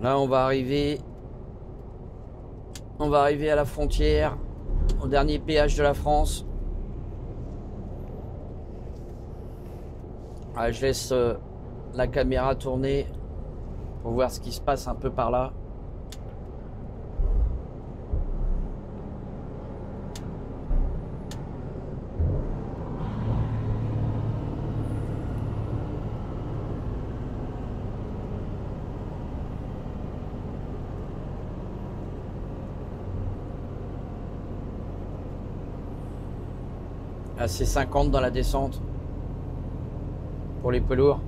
Là, on va arriver à la frontière, au dernier péage de la France. Ah, je laisse la caméra tourner pour voir ce qui se passe un peu par là. Ah, c'est 50 dans la descente pour les poids lourds.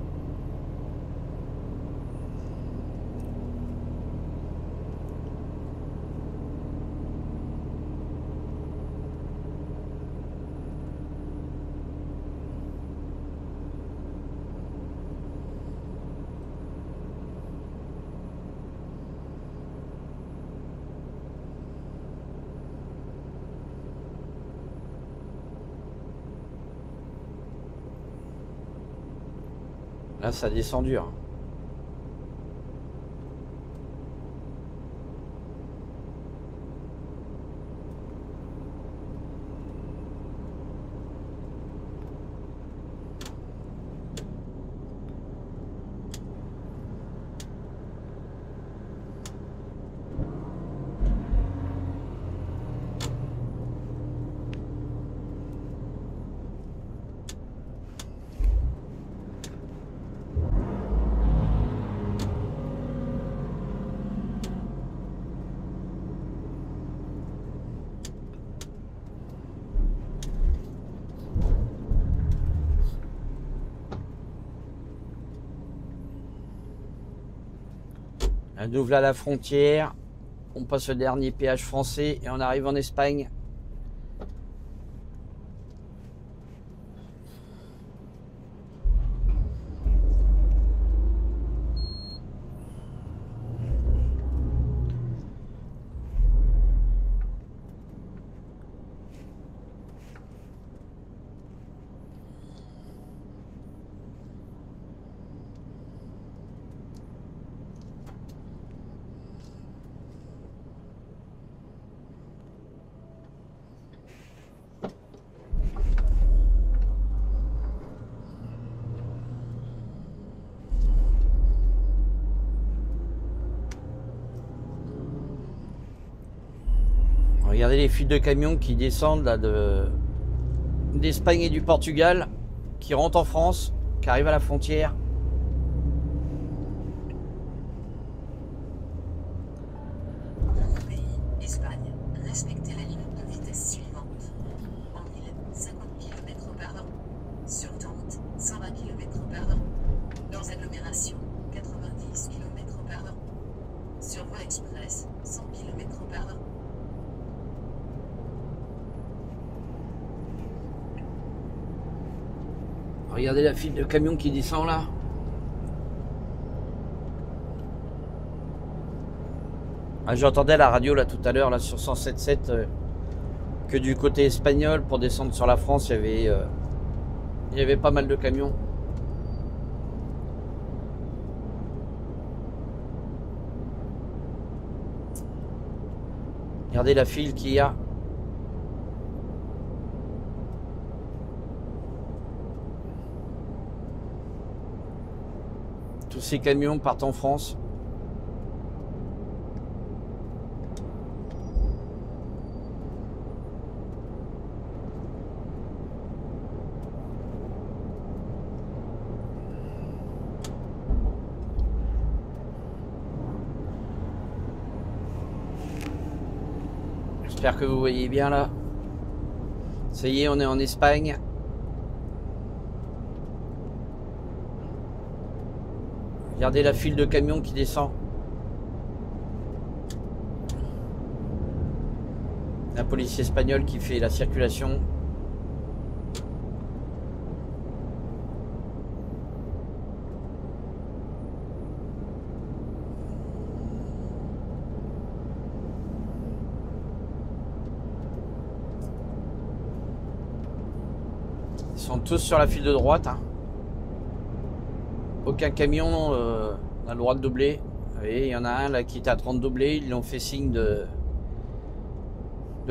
Là, ça descend dur. On ouvre là la frontière, on passe le dernier péage français et on arrive en Espagne. Regardez les fuites de camions qui descendent là d'Espagne et du Portugal, qui rentrent en France, qui arrivent à la frontière. Pays, Espagne. Respectez la limite de vitesse suivante. En ville, 50 km/h. Sur autoroute, 120 km/h. Dans agglomération, 90 km/h. Sur voie express, 100 km/h. Regardez la file de camions qui descend là. Ah, j'entendais à la radio là tout à l'heure là sur 107.7 que du côté espagnol pour descendre sur la France il y avait pas mal de camions. Regardez la file qu'il y a. Tous ces camions partent en France. J'espère que vous voyez bien là. Ça y est, on est en Espagne. Regardez la file de camions qui descend. La police espagnole qui fait la circulation. Ils sont tous sur la file de droite. Hein. Aucun camion n'a le droit de doubler. voyez, il y en a un là qui est à 30 doublés, ils l'ont fait signe de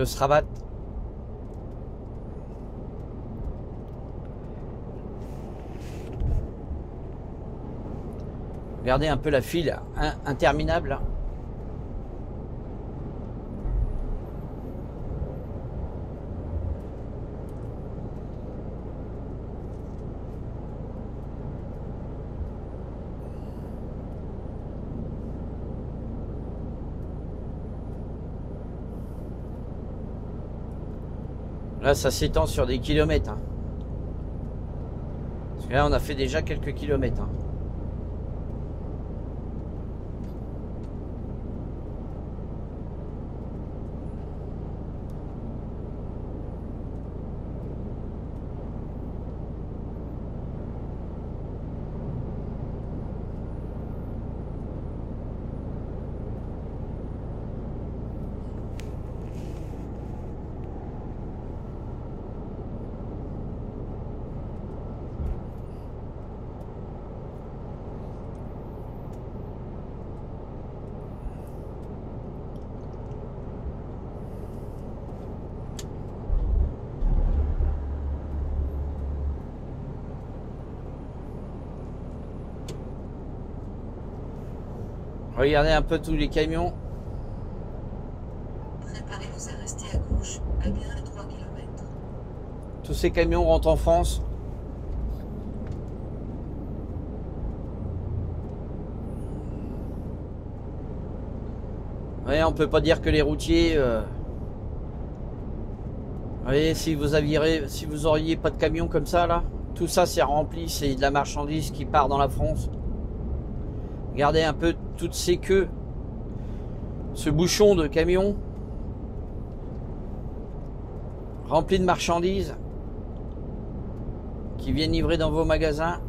se rabattre. Regardez un peu la file interminable là. Là, ça s'étend sur des kilomètres. Hein. Parce que là, on a fait déjà quelques kilomètres. Hein. Regardez un peu tous les camions. Préparez-vous à rester à gauche, à bien 3 km. Tous ces camions rentrent en France. Ouais, on peut pas dire que les routiers. Vous voyez, si vous auriez pas de camion comme ça là, tout ça c'est rempli, c'est de la marchandise qui part dans la France. Regardez un peu toutes ces queues, ce bouchon de camions rempli de marchandises qui viennent livrer dans vos magasins.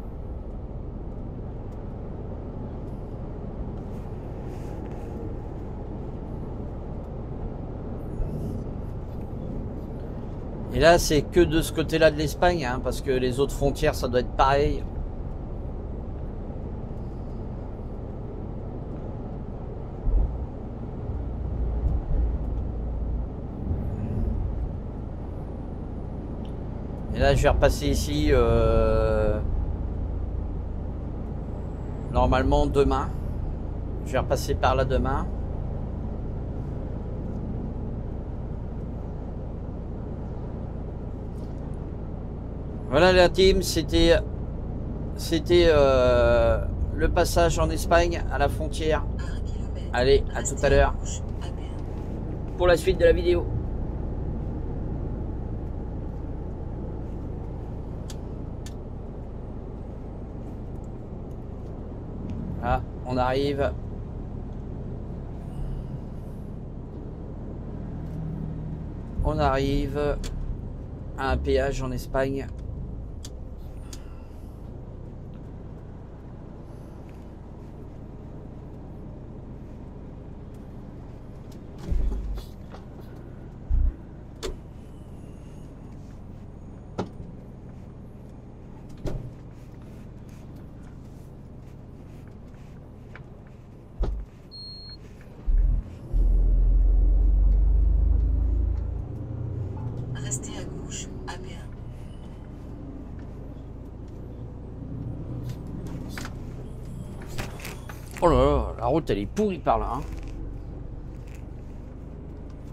Et là, c'est que de ce côté-là de l'Espagne, hein, parce que les autres frontières, ça doit être pareil. Et là, je vais repasser ici normalement demain. Je vais repasser par là demain. Voilà la team, c'était le passage en Espagne à la frontière. Allez, à tout à l'heure pour la suite de la vidéo. Ah, on arrive. On arrive à un péage en Espagne. Restez à gauche, à bien. Oh là là, la route elle est pourrie par là. Hein.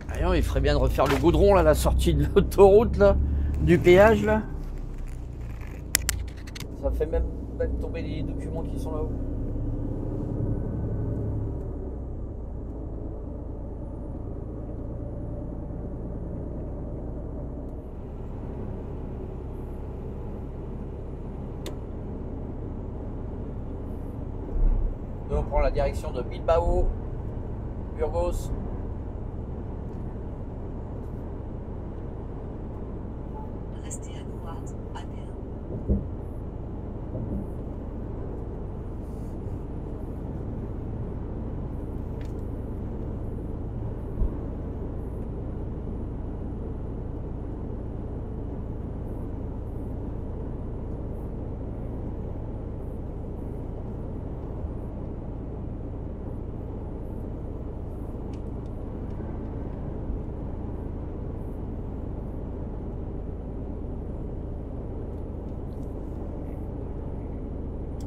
D'ailleurs, il ferait bien de refaire le goudron là, la sortie de l'autoroute là, du péage là. Ça fait même tomber les documents qui sont là-haut. Nous on prend la direction de Bilbao, Burgos. Restez à droite, à bien.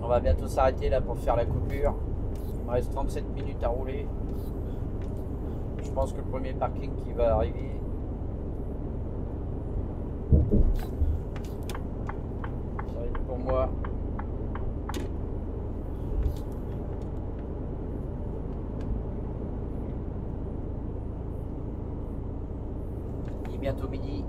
On va bientôt s'arrêter là pour faire la coupure. Il me reste 37 minutes à rouler. Je pense que le premier parking qui va arriver. Ça va être pour moi. Il est bientôt midi.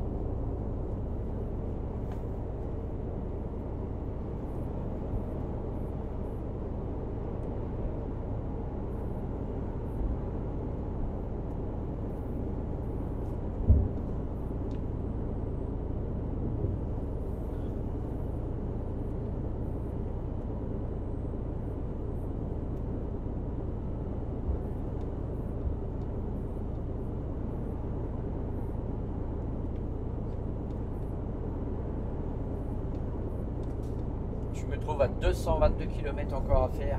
Je me trouve à 222 km encore à faire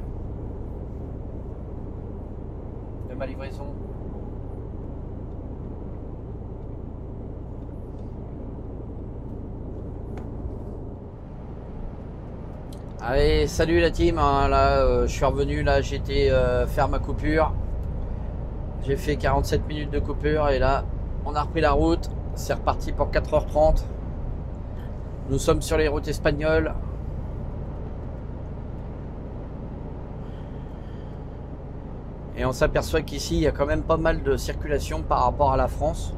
de ma livraison. Allez, salut la team, hein, là je suis revenu, là j'étais faire ma coupure. J'ai fait 47 minutes de coupure et là on a repris la route. C'est reparti pour 4h30. Nous sommes sur les routes espagnoles. Et on s'aperçoit qu'ici, il y a quand même pas mal de circulation par rapport à la France.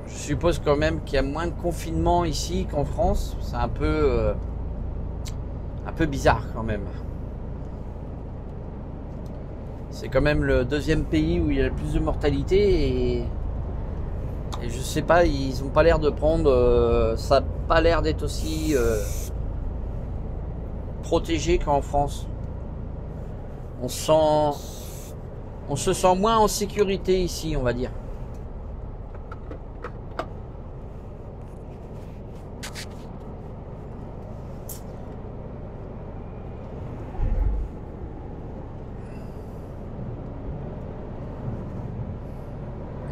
Je suppose quand même qu'il y a moins de confinement ici qu'en France. C'est un peu bizarre quand même. C'est quand même le deuxième pays où il y a le plus de mortalité. Et je sais pas, ils n'ont pas l'air de prendre... ça n'a pas l'air d'être aussi... protégé qu'en France. On se sent moins en sécurité ici, on va dire.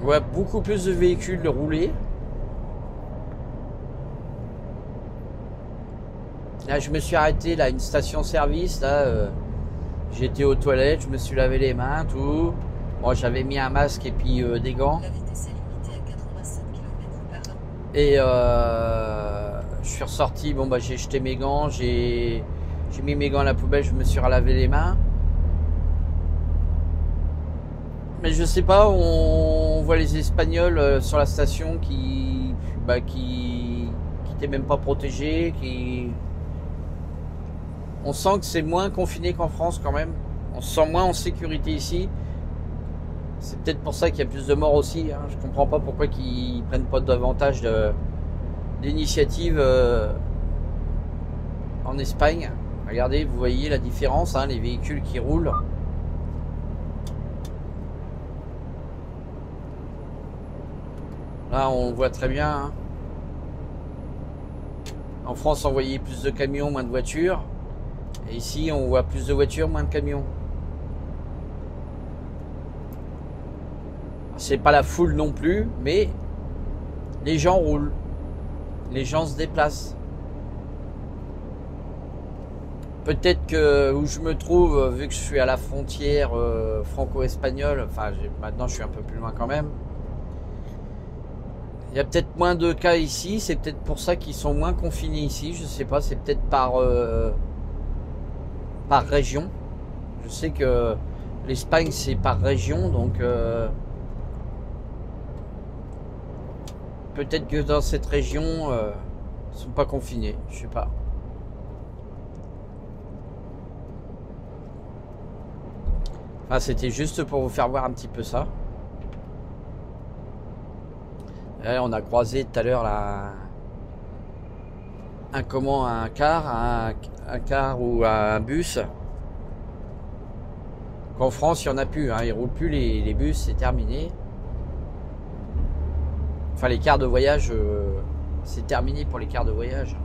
On voit beaucoup plus de véhicules rouler. Là, je me suis arrêté là, à une station-service. Là, j'étais aux toilettes, je me suis lavé les mains, tout. Bon, j'avais mis un masque et puis des gants. La vitesse est limitée à 87 km/h. Et je suis ressorti. Bon, bah, j'ai jeté mes gants, j'ai mis mes gants à la poubelle, je me suis relavé les mains. Mais je sais pas, on voit les Espagnols sur la station qui étaient même pas protégés, on sent que c'est moins confiné qu'en France quand même. On se sent moins en sécurité ici. C'est peut-être pour ça qu'il y a plus de morts aussi. Hein. Je comprends pas pourquoi ils prennent pas davantage d'initiatives en Espagne. Regardez, vous voyez la différence, hein, les véhicules qui roulent. Là, on voit très bien. Hein. En France, on voyait plus de camions, moins de voitures. Et ici, on voit plus de voitures, moins de camions. C'est pas la foule non plus, mais les gens roulent. Les gens se déplacent. Peut-être que où je me trouve, vu que je suis à la frontière franco-espagnole, enfin maintenant je suis un peu plus loin quand même. Il y a peut-être moins de cas ici, c'est peut-être pour ça qu'ils sont moins confinés ici, je sais pas, c'est peut-être par région. Je sais que l'Espagne c'est par région, donc peut-être que dans cette région ils sont pas confinés, je sais pas. Enfin, c'était juste pour vous faire voir un petit peu ça. Là, on a croisé tout à l'heure un car ou un bus. Qu'en France, il n'y en a plus. Hein, ils ne roulent plus les bus, c'est terminé. Enfin, les cars de voyage, c'est terminé pour les cars de voyage.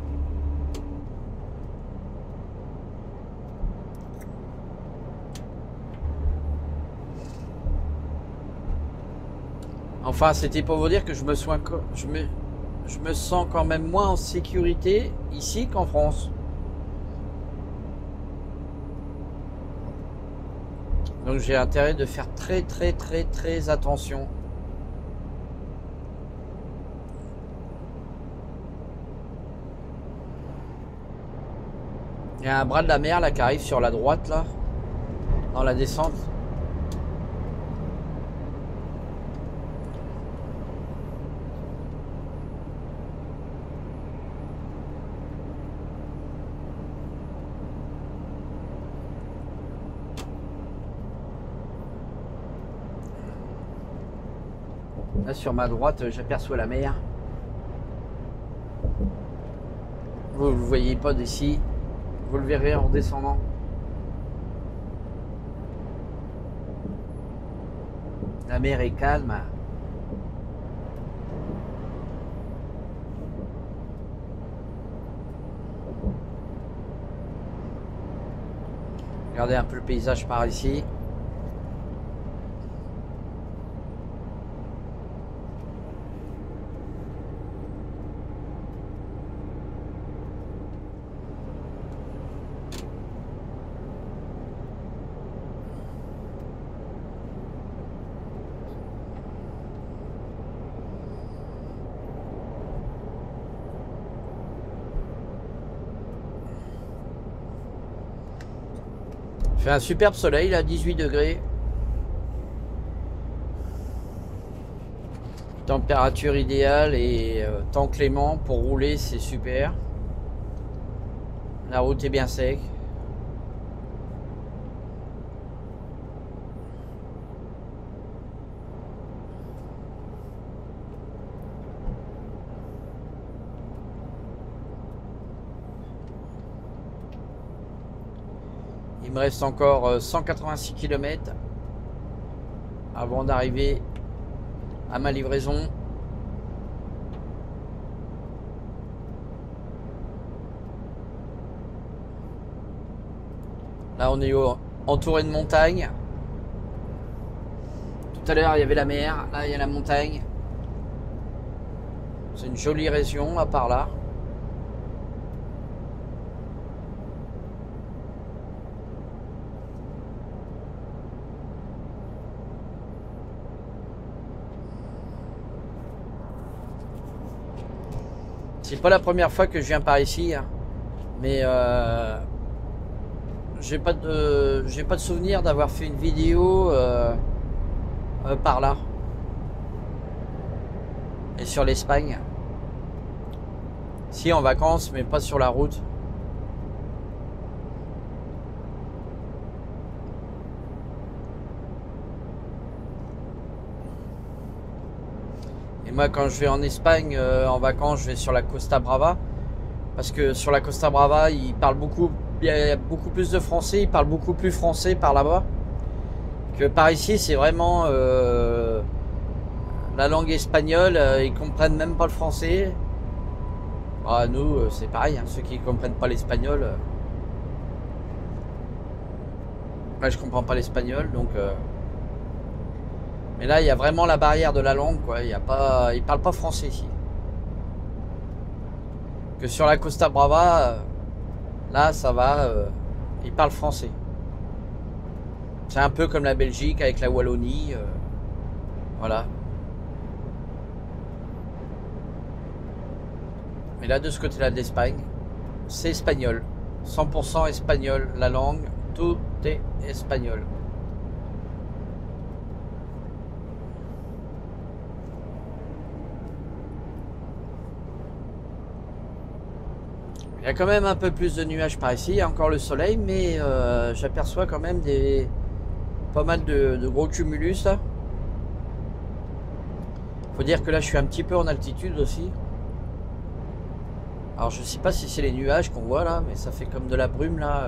Enfin, c'était pour vous dire que je je me sens quand même moins en sécurité ici qu'en France. Donc j'ai intérêt de faire très attention. Il y a un bras de la mer là qui arrive sur la droite là, dans la descente. Là sur ma droite, j'aperçois la mer. Vous ne le voyez pas d'ici. Vous le verrez en descendant. La mer est calme. Regardez un peu le paysage par ici. Il fait un superbe soleil là, 18 degrés. Température idéale et temps clément pour rouler, c'est super. La route est bien sec. Il me reste encore 186 km avant d'arriver à ma livraison. Là on est entouré de montagnes. Tout à l'heure il y avait la mer, là il y a la montagne. C'est une jolie région à part là. C'est pas la première fois que je viens par ici, hein. Mais j'ai pas de souvenir d'avoir fait une vidéo par là et sur l'Espagne. Si en vacances, mais pas sur la route. Et moi, quand je vais en Espagne en vacances, je vais sur la Costa Brava. Parce que sur la Costa Brava, il y a beaucoup plus de français, ils parlent beaucoup plus français par là-bas. Que par ici, c'est vraiment la langue espagnole, ils comprennent même pas le français. Ah, nous, c'est pareil, hein, ceux qui comprennent pas l'espagnol. Moi, je comprends pas l'espagnol, donc... Mais là, il y a vraiment la barrière de la langue, quoi. Il y a pas, ils parlent pas français ici. Que sur la Costa Brava, là, ça va, ils parlent français. C'est un peu comme la Belgique avec la Wallonie, voilà. Mais là, de ce côté-là de l'Espagne, c'est espagnol. 100% espagnol, la langue, tout est espagnol. Il y a quand même un peu plus de nuages par ici, il y a encore le soleil, mais j'aperçois quand même pas mal de gros cumulus là. Faut dire que là je suis un petit peu en altitude aussi. Alors je sais pas si c'est les nuages qu'on voit là, mais ça fait comme de la brume là,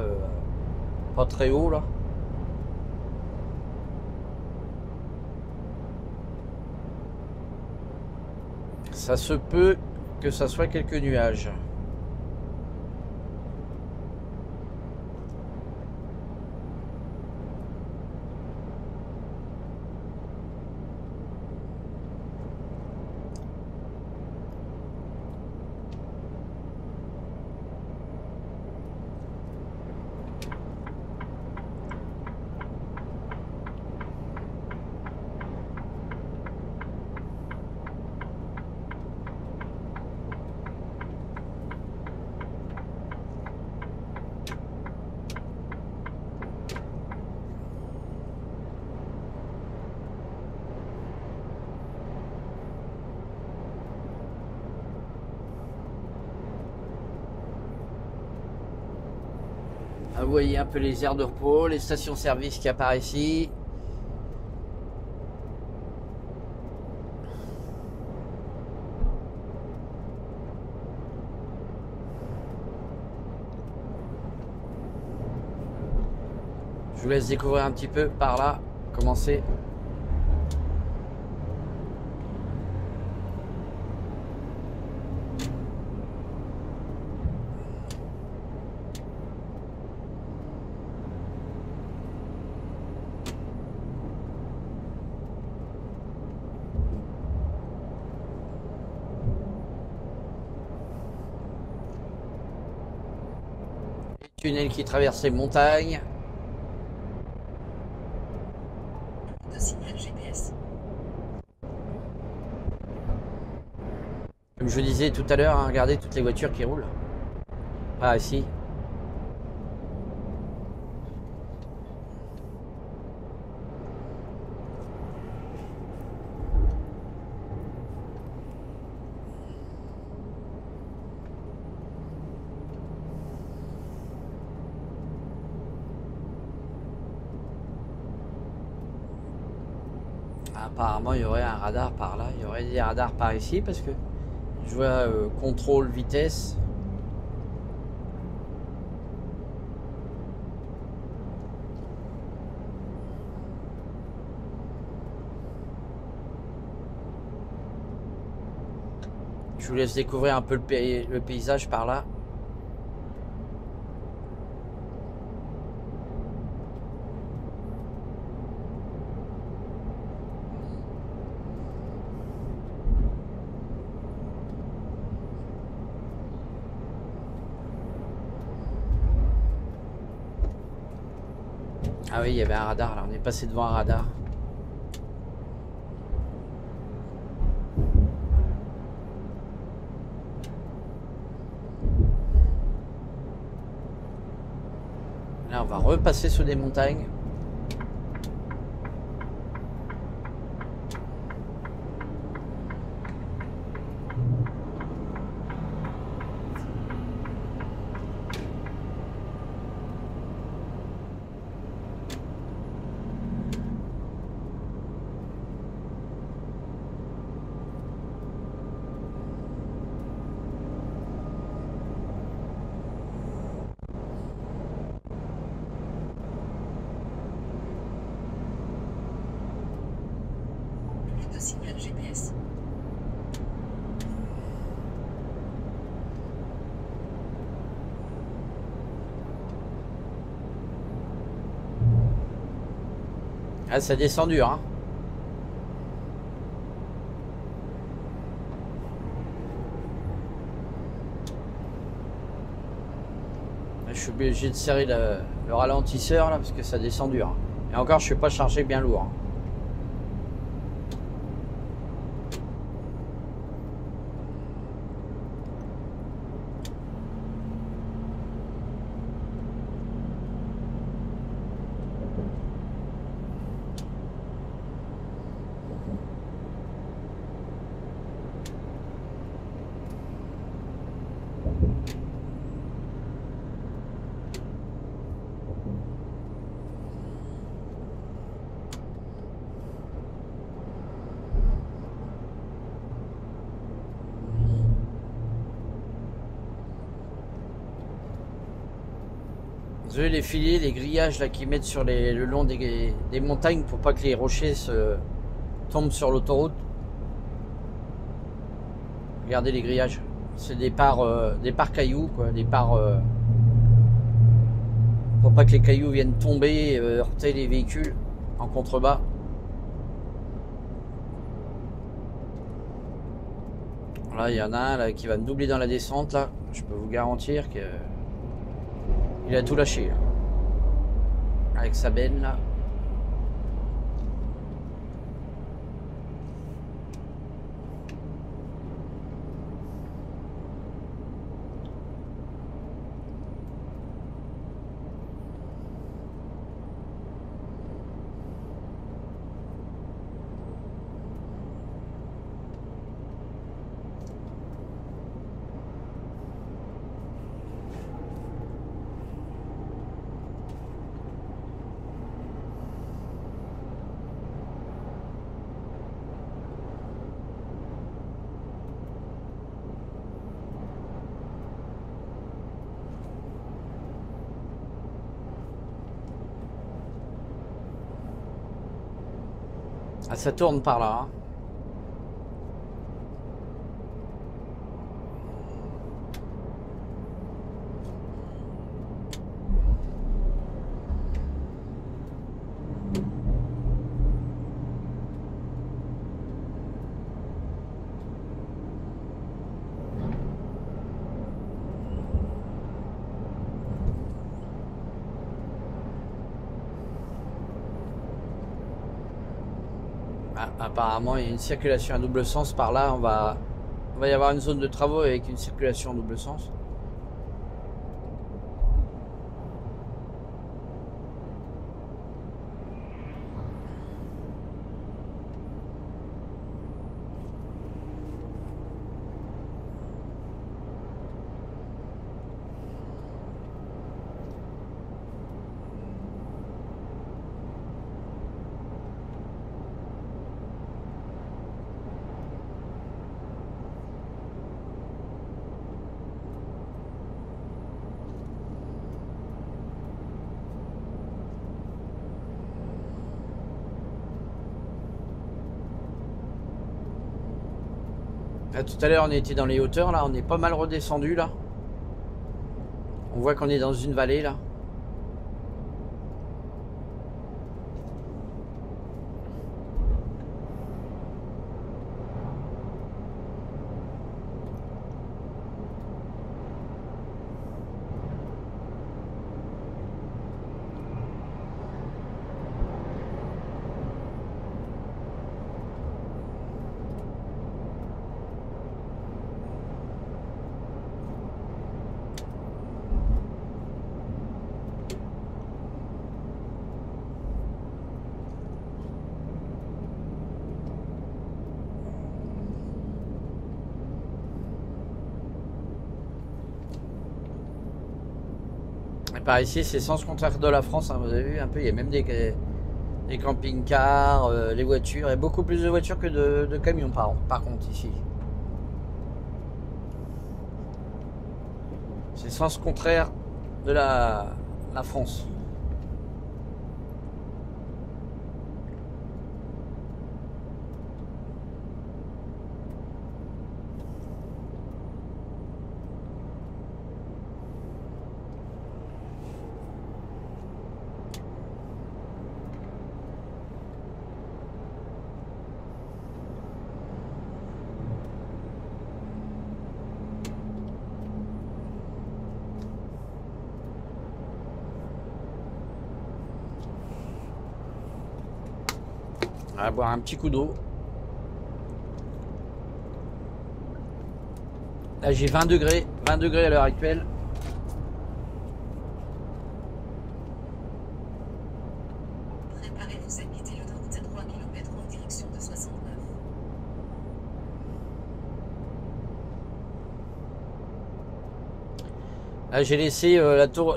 pas très haut là. Ça se peut que ça soit quelques nuages. Vous voyez un peu les aires de repos, les stations-service qui apparaissent ici. Je vous laisse découvrir un petit peu par là comment c'est. Tunnel qui traverse les montagnes. De signal GPS. Comme je vous disais tout à l'heure, hein, regardez toutes les voitures qui roulent. Ah, ici. Apparemment, il y aurait un radar par là. Il y aurait des radars par ici parce que je vois contrôle vitesse. Je vous laisse découvrir un peu le paysage par là. Ah oui, il y avait un radar là, on est passé devant un radar. Là, on va repasser sous des montagnes. Plus de signal GPS. Ah, ça descend dur, hein. Je suis obligé de serrer le ralentisseur là parce que ça descend dur. Et encore, je suis pas chargé bien lourd. Vous avez les filets, les grillages là qu'ils mettent sur le long des montagnes pour pas que les rochers se tombent sur l'autoroute. Regardez les grillages. C'est des parts cailloux, quoi, des parts pour pas que les cailloux viennent tomber, heurter les véhicules en contrebas. Là, il y en a un là, qui va me doubler dans la descente là. Je peux vous garantir que il a tout lâché là. Avec sa benne là. Ah, ça tourne par là. Hein. Ah, apparemment, il y a une circulation à double sens par là. On va y avoir une zone de travaux avec une circulation à double sens. Tout à l'heure on était dans les hauteurs, là on est pas mal redescendu là. On voit qu'on est dans une vallée là. Par ici, c'est sens contraire de la France, hein, vous avez vu un peu, il y a même des camping-cars, les voitures, il y a beaucoup plus de voitures que de camions par contre ici. C'est sens contraire de la France. On va boire un petit coup d'eau. Là j'ai 20 degrés à l'heure actuelle. Préparez-vous à quitter l'autoroute à 3 km en direction de 69. Là j'ai laissé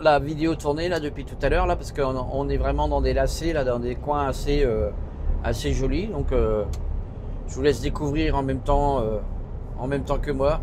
la vidéo tourner là depuis tout à l'heure là parce qu'on est vraiment dans des lacets là, dans des coins assez jolis. Donc je vous laisse découvrir en même temps que moi.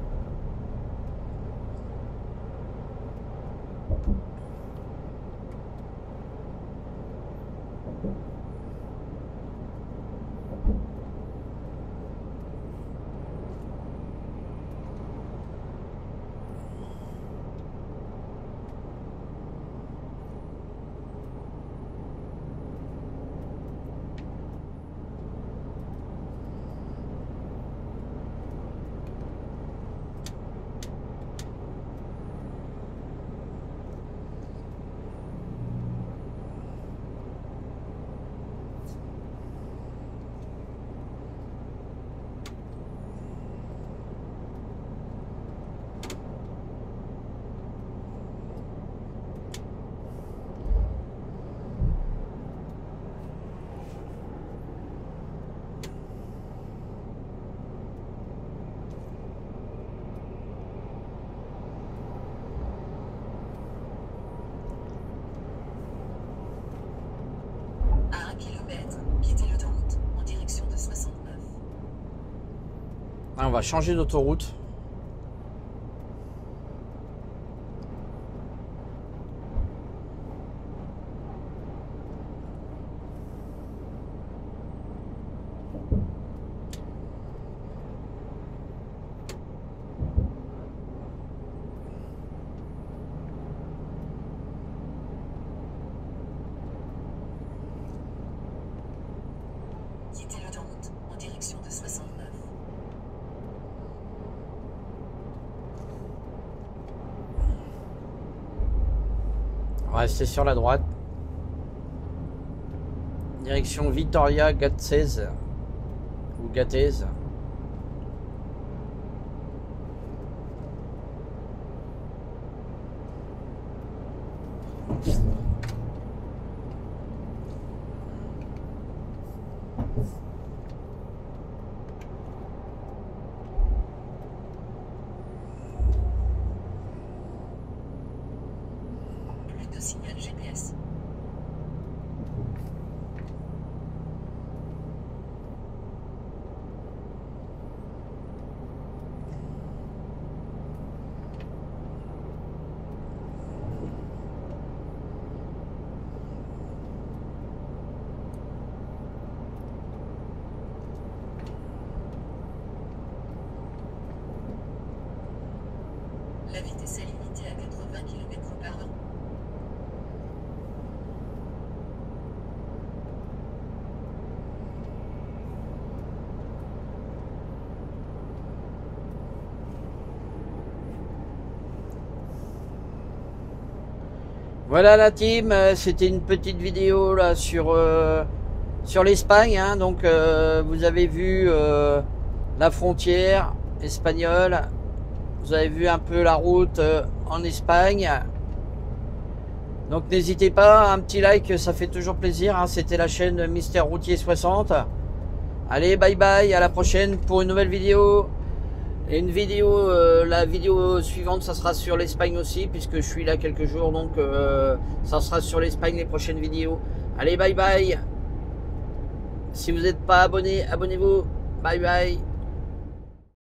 À 1 km, quittez l'autoroute en direction de 69. Ah, on va changer d'autoroute. Restez sur la droite. Direction Vitoria Gasteiz ou Gasteiz. Plus de signal GPS. La vitesse est limitée à 80 km/h. Voilà la team, c'était une petite vidéo là sur l'Espagne, hein. Donc vous avez vu la frontière espagnole, vous avez vu un peu la route en Espagne. Donc n'hésitez pas, un petit like, ça fait toujours plaisir, hein. C'était la chaîne Mister Routier 60. Allez, bye bye, à la prochaine pour une nouvelle vidéo. Et une vidéo, la vidéo suivante, ça sera sur l'Espagne aussi, puisque je suis là quelques jours, donc ça sera sur l'Espagne les prochaines vidéos. Allez, bye bye. Si vous n'êtes pas abonné, abonnez-vous. Bye bye.